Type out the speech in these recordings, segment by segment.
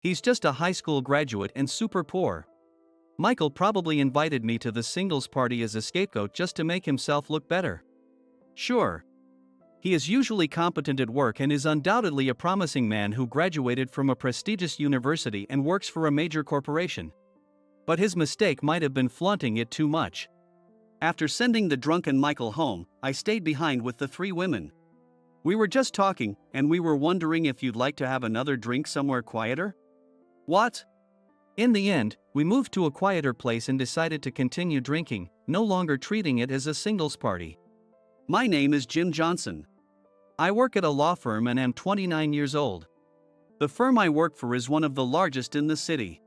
He's just a high school graduate and super poor. Michael probably invited me to the singles party as a scapegoat just to make himself look better. Sure. He is usually competent at work and is undoubtedly a promising man who graduated from a prestigious university and works for a major corporation. But his mistake might have been flaunting it too much. After sending the drunken Michael home, I stayed behind with the three women. We were just talking, and we were wondering if you'd like to have another drink somewhere quieter? What? In the end, we moved to a quieter place and decided to continue drinking, no longer treating it as a singles party. My name is Jim Johnson. I work at a law firm and am 29 years old. The firm I work for is one of the largest in the city.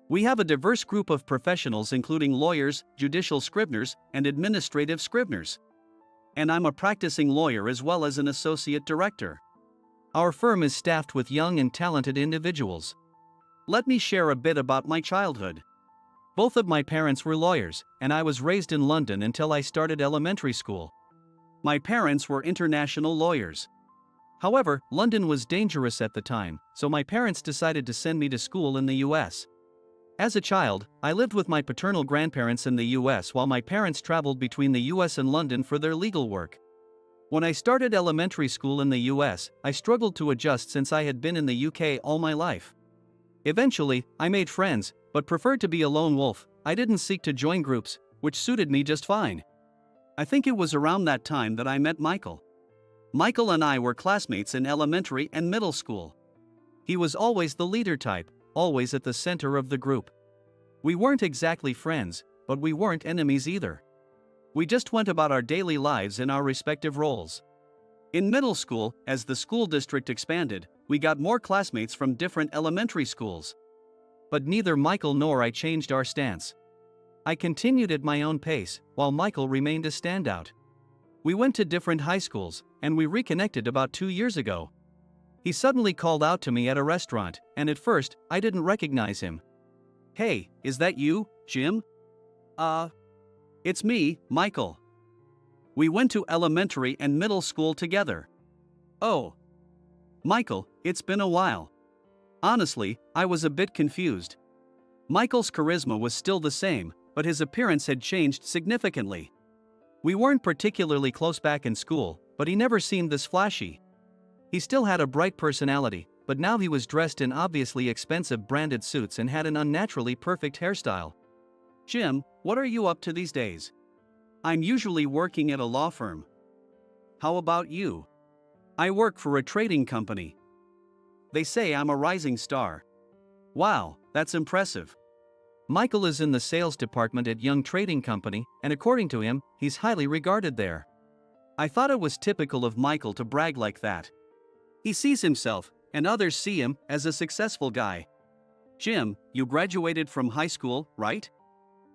We have a diverse group of professionals including lawyers, judicial scriveners, and administrative scriveners. And I'm a practicing lawyer as well as an associate director. Our firm is staffed with young and talented individuals. Let me share a bit about my childhood. Both of my parents were lawyers, and I was raised in London until I started elementary school. My parents were international lawyers. However, London was dangerous at the time, so my parents decided to send me to school in the US. As a child, I lived with my paternal grandparents in the US while my parents traveled between the US and London for their legal work. When I started elementary school in the US, I struggled to adjust since I had been in the UK all my life. Eventually, I made friends, but preferred to be a lone wolf. I didn't seek to join groups, which suited me just fine. I think it was around that time that I met Michael. Michael and I were classmates in elementary and middle school. He was always the leader type, always at the center of the group. We weren't exactly friends, but we weren't enemies either. We just went about our daily lives in our respective roles. In middle school, as the school district expanded, we got more classmates from different elementary schools. But neither Michael nor I changed our stance. I continued at my own pace, while Michael remained a standout. We went to different high schools, and we reconnected about 2 years ago. He suddenly called out to me at a restaurant, and at first, I didn't recognize him. "Hey, is that you, Jim?" It's me, Michael. We went to elementary and middle school together." "Oh. Michael, it's been a while." Honestly, I was a bit confused. Michael's charisma was still the same, but his appearance had changed significantly. We weren't particularly close back in school, but he never seemed this flashy. He still had a bright personality, but now he was dressed in obviously expensive branded suits and had an unnaturally perfect hairstyle. "Jim, what are you up to these days?" "I'm usually working at a law firm." "How about you?" "I work for a trading company." "They say I'm a rising star." "Wow, that's impressive." Michael is in the sales department at Young Trading Company, and according to him, he's highly regarded there. I thought it was typical of Michael to brag like that. He sees himself, and others see him, as a successful guy. "Jim, you graduated from high school, right?"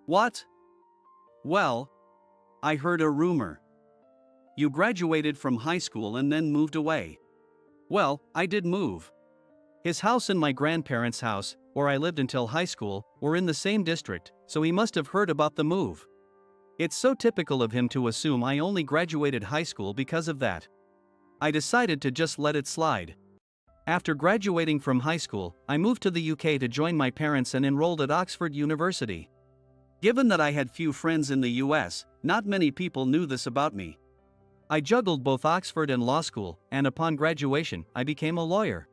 "What?" "Well, I heard a rumor. You graduated from high school and then moved away." "Well, I did move." His house and my grandparents' house, where I lived until high school, were in the same district, so he must have heard about the move. It's so typical of him to assume I only graduated high school because of that. I decided to just let it slide. After graduating from high school, I moved to the UK to join my parents and enrolled at Oxford University. Given that I had few friends in the US, not many people knew this about me. I juggled both Oxford and law school, and upon graduation, I became a lawyer.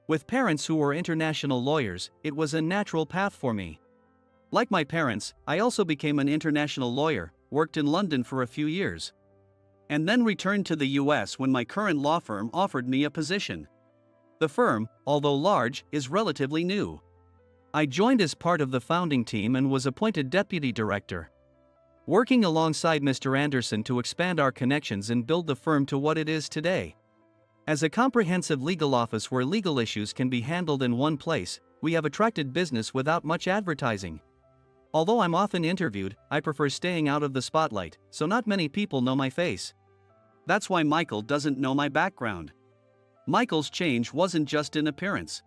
With parents who were international lawyers, it was a natural path for me. Like my parents, I also became an international lawyer, worked in London for a few years, and then returned to the US when my current law firm offered me a position. The firm, although large, is relatively new. I joined as part of the founding team and was appointed deputy director, working alongside Mr. Anderson to expand our connections and build the firm to what it is today. As a comprehensive legal office where legal issues can be handled in one place, we have attracted business without much advertising. Although I'm often interviewed, I prefer staying out of the spotlight, so not many people know my face. That's why Michael doesn't know my background. Michael's change wasn't just in appearance.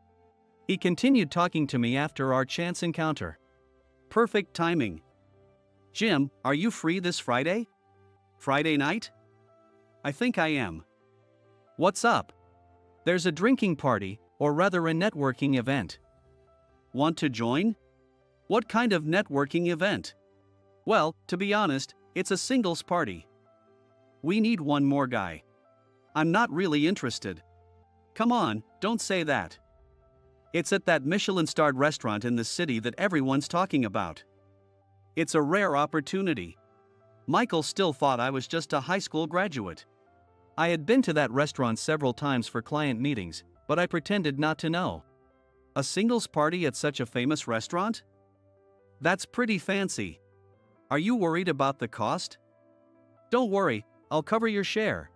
He continued talking to me after our chance encounter. Perfect timing. "Jim, are you free this Friday?" "Friday night? I think I am." "What's up?" "There's a drinking party, or rather a networking event. Want to join? What kind of networking event? Well, to be honest, it's a singles party. We need one more guy. I'm not really interested. Come on, don't say that. It's at that Michelin-starred restaurant in the city that everyone's talking about. It's a rare opportunity. Michael still thought I was just a high school graduate. I had been to that restaurant several times for client meetings, but I pretended not to know. A singles party at such a famous restaurant? That's pretty fancy. Are you worried about the cost? Don't worry, I'll cover your share.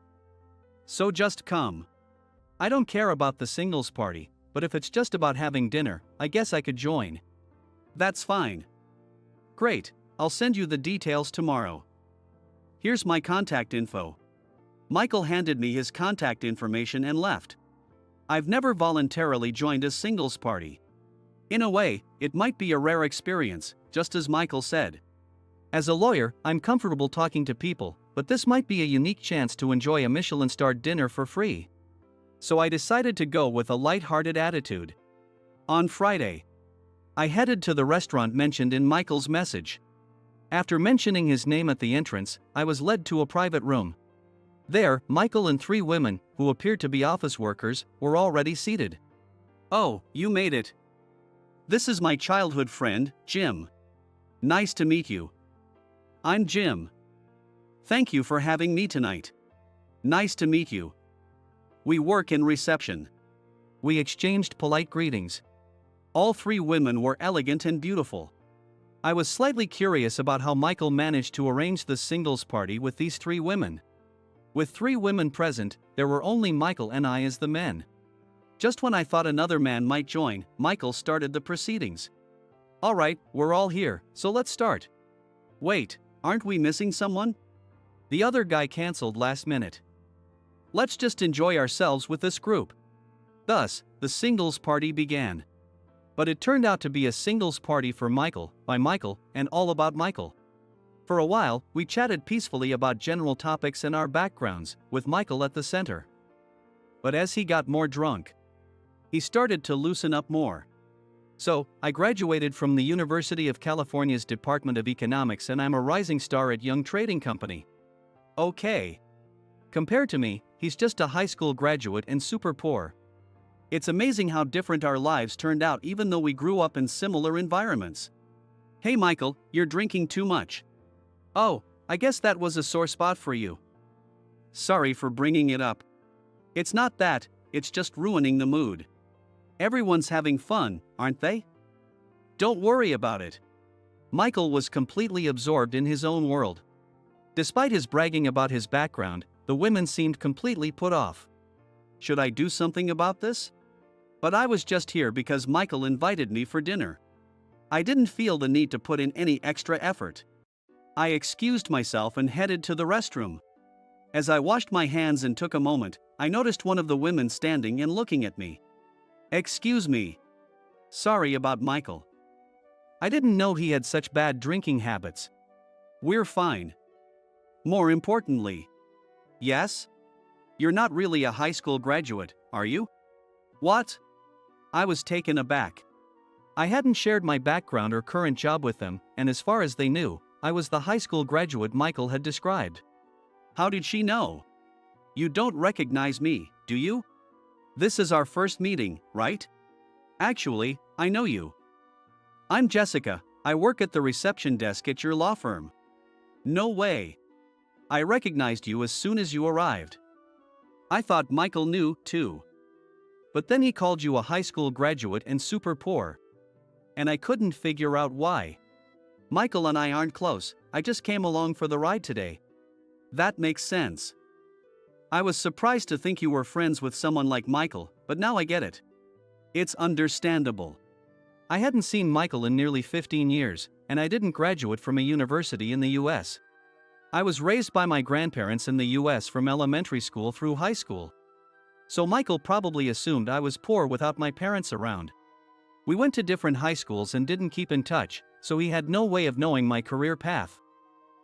So just come. I don't care about the singles party, but if it's just about having dinner, I guess I could join. That's fine. Great, I'll send you the details tomorrow. Here's my contact info. Michael handed me his contact information and left. I've never voluntarily joined a singles party. In a way, it might be a rare experience, just as Michael said. As a lawyer, I'm comfortable talking to people, but this might be a unique chance to enjoy a Michelin-starred dinner for free. So I decided to go with a light-hearted attitude. On Friday, I headed to the restaurant mentioned in Michael's message. After mentioning his name at the entrance, I was led to a private room. There, Michael and 3 women, who appeared to be office workers, were already seated. Oh, you made it. This is my childhood friend, Jim. Nice to meet you. I'm Jim. Thank you for having me tonight. Nice to meet you. We work in reception. We exchanged polite greetings. All 3 women were elegant and beautiful. I was slightly curious about how Michael managed to arrange the singles party with these 3 women. With 3 women present, there were only Michael and I as the men. Just when I thought another man might join, Michael started the proceedings. All right, we're all here, so let's start. Wait, aren't we missing someone? The other guy canceled last minute. Let's just enjoy ourselves with this group. Thus, the singles party began. But it turned out to be a singles party for Michael, by Michael, and all about Michael. For a while, we chatted peacefully about general topics and our backgrounds, with Michael at the center. But as he got more drunk, he started to loosen up more. So, I graduated from the University of California's Department of Economics and I'm a rising star at Young Trading Company. Okay. Compared to me, he's just a high school graduate and super poor. It's amazing how different our lives turned out even though we grew up in similar environments. Hey Michael, you're drinking too much. Oh, I guess that was a sore spot for you. Sorry for bringing it up. It's not that, it's just ruining the mood. Everyone's having fun, aren't they? Don't worry about it. Michael was completely absorbed in his own world. Despite his bragging about his background, the women seemed completely put off. Should I do something about this? But I was just here because Michael invited me for dinner. I didn't feel the need to put in any extra effort. I excused myself and headed to the restroom. As I washed my hands and took a moment, I noticed one of the women standing and looking at me. Excuse me. Sorry about Michael. I didn't know he had such bad drinking habits. We're fine. More importantly. Yes? You're not really a high school graduate, are you? What? I was taken aback. I hadn't shared my background or current job with them, and as far as they knew, I was the high school graduate Michael had described. How did she know? You don't recognize me, do you? This is our first meeting, right? Actually, I know you. I'm Jessica, I work at the reception desk at your law firm. No way. I recognized you as soon as you arrived. I thought Michael knew, too. But then he called you a high school graduate and super poor. And I couldn't figure out why. Michael and I aren't close, I just came along for the ride today. That makes sense. I was surprised to think you were friends with someone like Michael, but now I get it. It's understandable. I hadn't seen Michael in nearly 15 years, and I didn't graduate from a university in the US. I was raised by my grandparents in the US from elementary school through high school. So Michael probably assumed I was poor without my parents around. We went to different high schools and didn't keep in touch, so he had no way of knowing my career path.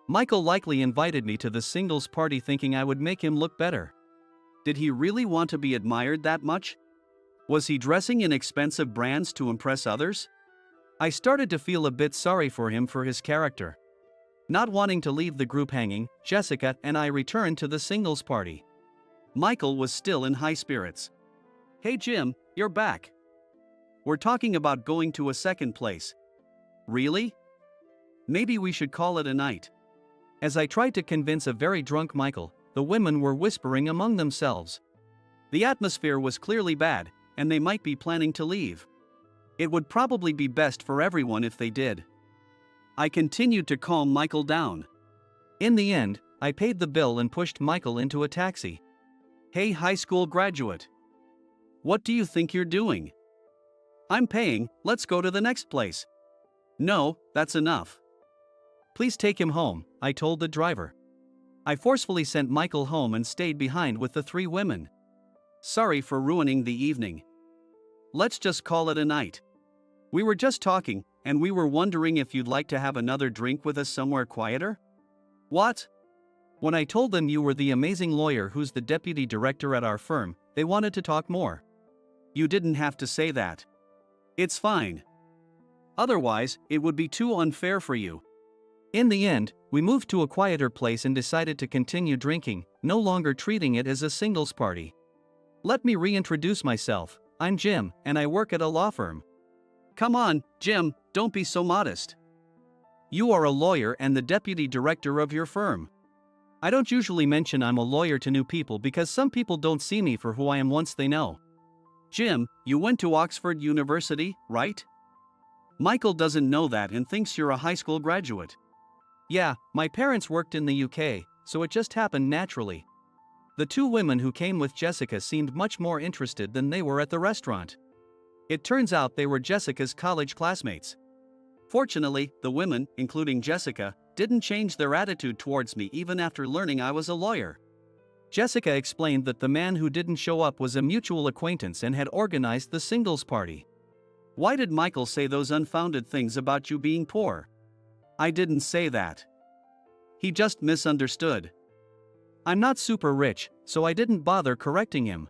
Michael likely invited me to the singles party thinking I would make him look better. Did he really want to be admired that much? Was he dressing in expensive brands to impress others? I started to feel a bit sorry for him for his character. Not wanting to leave the group hanging, Jessica and I returned to the singles party. Michael was still in high spirits. "Hey Jim, you're back. We're talking about going to a second place." "Really? Maybe we should call it a night." As I tried to convince a very drunk Michael, the women were whispering among themselves. The atmosphere was clearly bad, and they might be planning to leave. It would probably be best for everyone if they did. I continued to calm Michael down. In the end, I paid the bill and pushed Michael into a taxi. "Hey high school graduate. What do you think you're doing? I'm paying, let's go to the next place." "No, that's enough. Please take him home," I told the driver. I forcefully sent Michael home and stayed behind with the three women. "Sorry for ruining the evening. Let's just call it a night. We were just talking, and we were wondering if you'd like to have another drink with us somewhere quieter." "What?" When I told them you were the amazing lawyer who's the deputy director at our firm, they wanted to talk more. "You didn't have to say that. It's fine. Otherwise, it would be too unfair for you." In the end, we moved to a quieter place and decided to continue drinking, no longer treating it as a singles party. Let me reintroduce myself. I'm Jim, and I work at a law firm. "Come on, Jim, don't be so modest. You are a lawyer and the deputy director of your firm." I don't usually mention I'm a lawyer to new people because some people don't see me for who I am once they know. "Jim, you went to Oxford University, right? Michael doesn't know that and thinks you're a high school graduate." "Yeah, my parents worked in the UK, so it just happened naturally." The two women who came with Jessica seemed much more interested than they were at the restaurant. It turns out they were Jessica's college classmates. Fortunately, the women, including Jessica, didn't change their attitude towards me even after learning I was a lawyer. Jessica explained that the man who didn't show up was a mutual acquaintance and had organized the singles party. "Why did Michael say those unfounded things about you being poor?" "I didn't say that. He just misunderstood. I'm not super rich, so I didn't bother correcting him."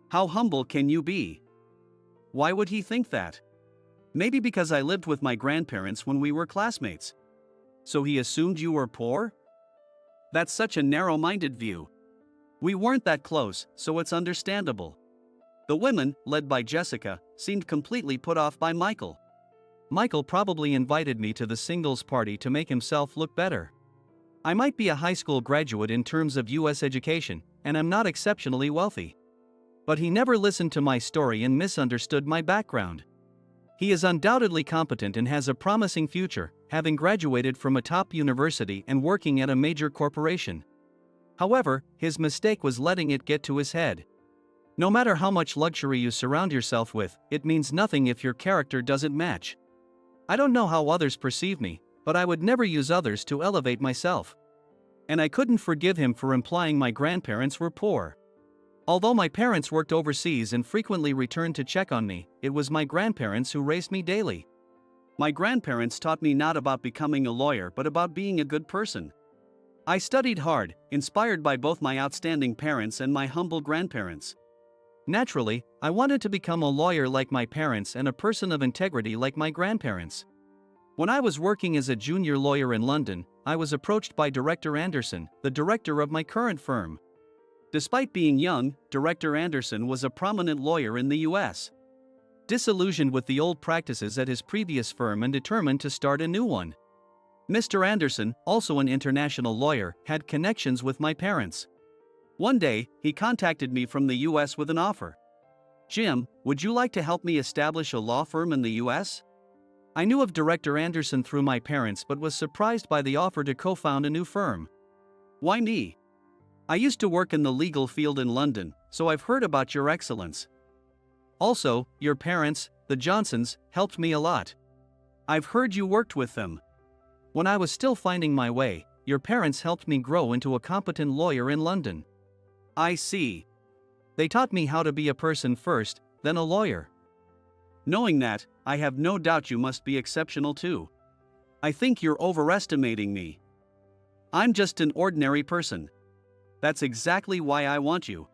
"How humble can you be? Why would he think that?" "Maybe because I lived with my grandparents when we were classmates. So he assumed you were poor?" That's such a narrow-minded view. We weren't that close, so it's understandable. The women, led by Jessica, seemed completely put off by Michael. Michael probably invited me to the singles party to make himself look better. I might be a high school graduate in terms of US education, and I'm not exceptionally wealthy. But he never listened to my story and misunderstood my background. He is undoubtedly competent and has a promising future, having graduated from a top university and working at a major corporation. However, his mistake was letting it get to his head. No matter how much luxury you surround yourself with, it means nothing if your character doesn't match. I don't know how others perceive me, but I would never use others to elevate myself. And I couldn't forgive him for implying my grandparents were poor. Although my parents worked overseas and frequently returned to check on me, it was my grandparents who raised me daily. My grandparents taught me not about becoming a lawyer but about being a good person. I studied hard, inspired by both my outstanding parents and my humble grandparents. Naturally, I wanted to become a lawyer like my parents and a person of integrity like my grandparents. When I was working as a junior lawyer in London, I was approached by Director Anderson, the director of my current firm. Despite being young, Director Anderson was a prominent lawyer in the US. Disillusioned with the old practices at his previous firm and determined to start a new one. Mr. Anderson, also an international lawyer, had connections with my parents. One day, he contacted me from the US with an offer. "Jim, would you like to help me establish a law firm in the US?" I knew of Director Anderson through my parents but was surprised by the offer to co-found a new firm. "Why me? I used to work in the legal field in London, so I've heard about your excellence. Also, your parents, the Johnsons, helped me a lot. I've heard you worked with them. When I was still finding my way, your parents helped me grow into a competent lawyer in London." "I see. They taught me how to be a person first, then a lawyer." "Knowing that, I have no doubt you must be exceptional too. I think you're overestimating me. I'm just an ordinary person. That's exactly why I want you."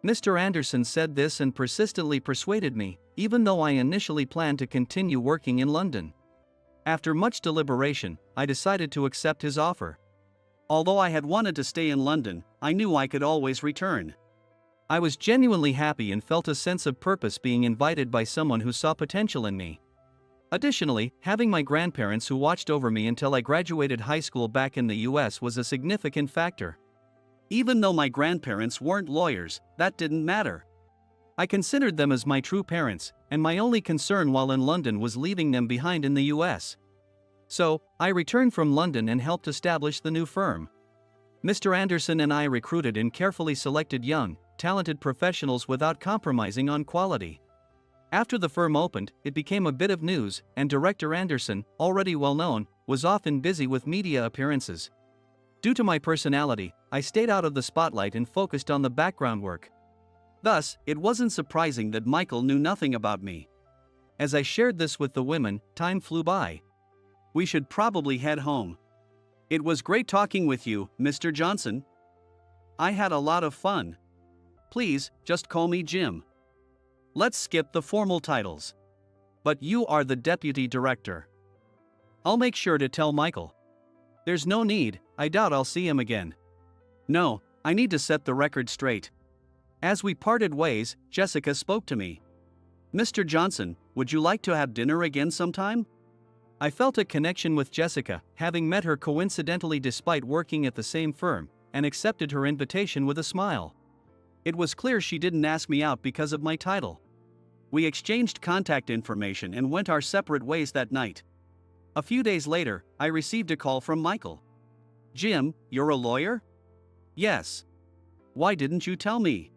Mr. Anderson said this and persistently persuaded me, even though I initially planned to continue working in London. After much deliberation, I decided to accept his offer. Although I had wanted to stay in London, I knew I could always return. I was genuinely happy and felt a sense of purpose being invited by someone who saw potential in me. Additionally, having my grandparents who watched over me until I graduated high school back in the US was a significant factor. Even though my grandparents weren't lawyers, that didn't matter. I considered them as my true parents, and my only concern while in London was leaving them behind in the US. So, I returned from London and helped establish the new firm. Mr. Anderson and I recruited and carefully selected young, talented professionals without compromising on quality. After the firm opened, it became a bit of news, and Director Anderson, already well known, was often busy with media appearances. Due to my personality, I stayed out of the spotlight and focused on the background work. Thus, it wasn't surprising that Michael knew nothing about me. As I shared this with the women, time flew by. We should probably head home. It was great talking with you, Mr. Johnson. I had a lot of fun. Please, just call me Jim. Let's skip the formal titles. But you are the deputy director. I'll make sure to tell Michael. There's no need, I doubt I'll see him again. No, I need to set the record straight. As we parted ways, Jessica spoke to me. Mr. Johnson, would you like to have dinner again sometime? I felt a connection with Jessica, having met her coincidentally despite working at the same firm, and accepted her invitation with a smile. It was clear she didn't ask me out because of my title. We exchanged contact information and went our separate ways that night. A few days later, I received a call from Michael. Jim, you're a lawyer? Yes. Why didn't you tell me?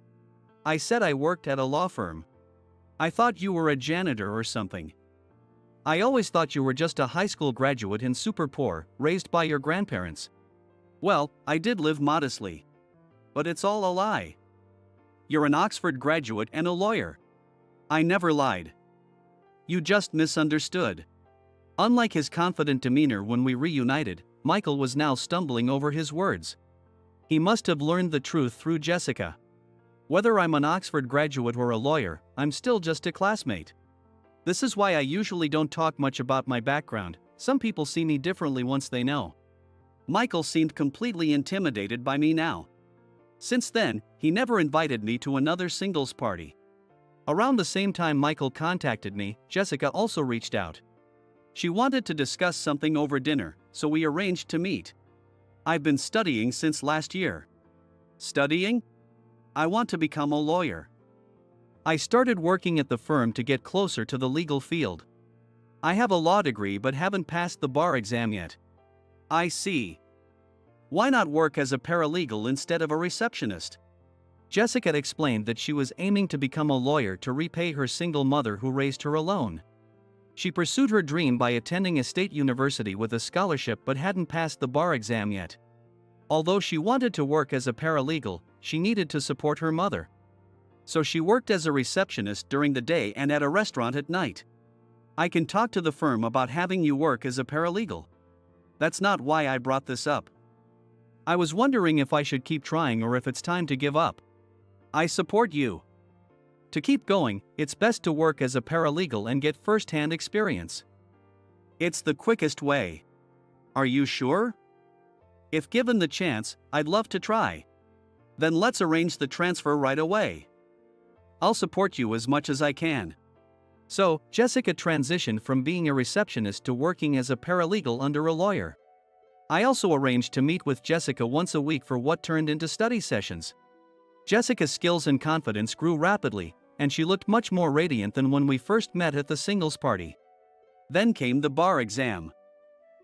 I said I worked at a law firm. I thought you were a janitor or something. I always thought you were just a high school graduate and super poor, raised by your grandparents. Well, I did live modestly. But it's all a lie. You're an Oxford graduate and a lawyer. I never lied. You just misunderstood. Unlike his confident demeanor when we reunited, Michael was now stumbling over his words. He must have learned the truth through Jessica. Whether I'm an Oxford graduate or a lawyer, I'm still just a classmate. This is why I usually don't talk much about my background. Some people see me differently once they know. Michael seemed completely intimidated by me now. Since then, he never invited me to another singles party. Around the same time Michael contacted me, Jessica also reached out. She wanted to discuss something over dinner, so we arranged to meet. I've been studying since last year. Studying? I want to become a lawyer. I started working at the firm to get closer to the legal field. I have a law degree but haven't passed the bar exam yet. I see. Why not work as a paralegal instead of a receptionist? Jessica explained that she was aiming to become a lawyer to repay her single mother who raised her alone. She pursued her dream by attending a state university with a scholarship but hadn't passed the bar exam yet. Although she wanted to work as a paralegal, she needed to support her mother. So she worked as a receptionist during the day and at a restaurant at night. I can talk to the firm about having you work as a paralegal. That's not why I brought this up. I was wondering if I should keep trying or if it's time to give up. I support you. To keep going, it's best to work as a paralegal and get first-hand experience. It's the quickest way. Are you sure? If given the chance, I'd love to try. Then let's arrange the transfer right away. I'll support you as much as I can. So, Jessica transitioned from being a receptionist to working as a paralegal under a lawyer. I also arranged to meet with Jessica once a week for what turned into study sessions. Jessica's skills and confidence grew rapidly, and she looked much more radiant than when we first met at the singles party. Then came the bar exam.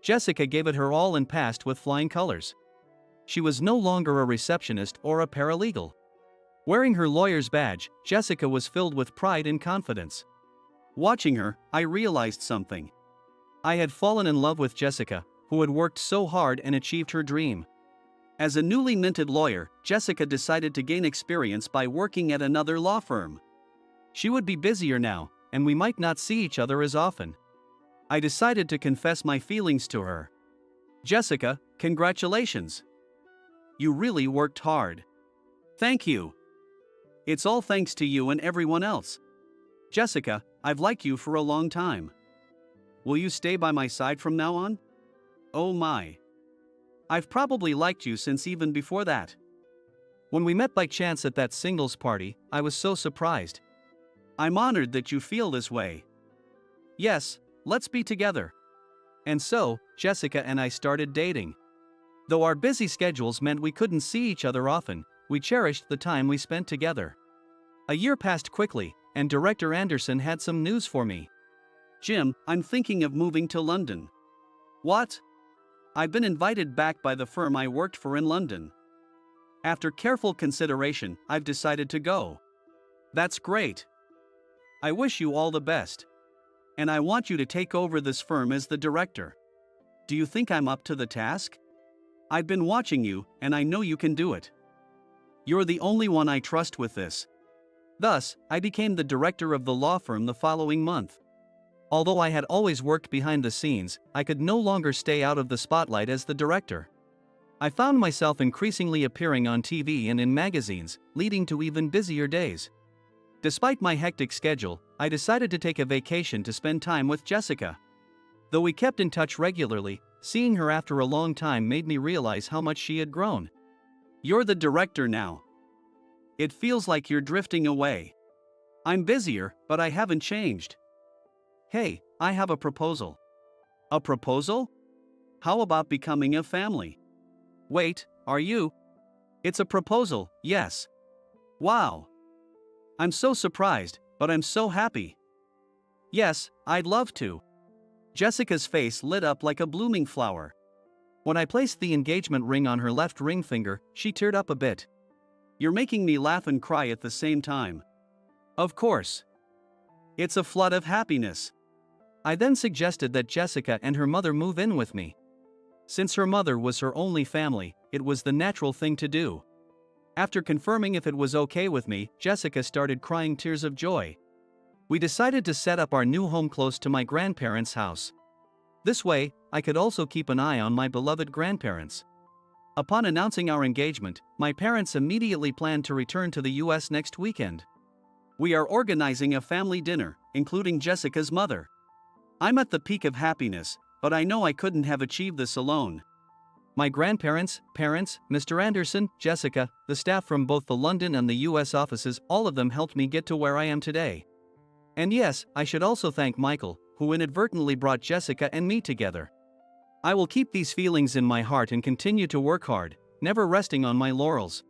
Jessica gave it her all and passed with flying colors. She was no longer a receptionist or a paralegal. Wearing her lawyer's badge, Jessica was filled with pride and confidence. Watching her, I realized something. I had fallen in love with Jessica, who had worked so hard and achieved her dream. As a newly minted lawyer, Jessica decided to gain experience by working at another law firm. She would be busier now, and we might not see each other as often. I decided to confess my feelings to her. Jessica, congratulations. You really worked hard. Thank you. It's all thanks to you and everyone else. Jessica, I've liked you for a long time. Will you stay by my side from now on? Oh my. I've probably liked you since even before that. When we met by chance at that singles party, I was so surprised. I'm honored that you feel this way. Yes, let's be together. And so, Jessica and I started dating. Though our busy schedules meant we couldn't see each other often, we cherished the time we spent together. A year passed quickly, and Director Anderson had some news for me. Jim, I'm thinking of moving to London. What? I've been invited back by the firm I worked for in London. After careful consideration, I've decided to go. That's great. I wish you all the best. And I want you to take over this firm as the director. Do you think I'm up to the task? I've been watching you, and I know you can do it. You're the only one I trust with this. Thus, I became the director of the law firm the following month. Although I had always worked behind the scenes, I could no longer stay out of the spotlight as the director. I found myself increasingly appearing on TV and in magazines, leading to even busier days. Despite my hectic schedule, I decided to take a vacation to spend time with Jessica. Though we kept in touch regularly, seeing her after a long time made me realize how much she had grown. You're the director now. It feels like you're drifting away. I'm busier, but I haven't changed. Hey, I have a proposal. A proposal? How about becoming a family? Wait, are you? It's a proposal, yes. Wow. I'm so surprised, but I'm so happy. Yes, I'd love to. Jessica's face lit up like a blooming flower. When I placed the engagement ring on her left ring finger, she teared up a bit. You're making me laugh and cry at the same time. Of course. It's a flood of happiness. I then suggested that Jessica and her mother move in with me. Since her mother was her only family, it was the natural thing to do. After confirming if it was okay with me, Jessica started crying tears of joy. We decided to set up our new home close to my grandparents' house. This way, I could also keep an eye on my beloved grandparents. Upon announcing our engagement, my parents immediately planned to return to the US next weekend. We are organizing a family dinner, including Jessica's mother. I'm at the peak of happiness, but I know I couldn't have achieved this alone. My grandparents, parents, Mr. Anderson, Jessica, the staff from both the London and the US offices, all of them helped me get to where I am today. And yes, I should also thank Michael, who inadvertently brought Jessica and me together. I will keep these feelings in my heart and continue to work hard, never resting on my laurels.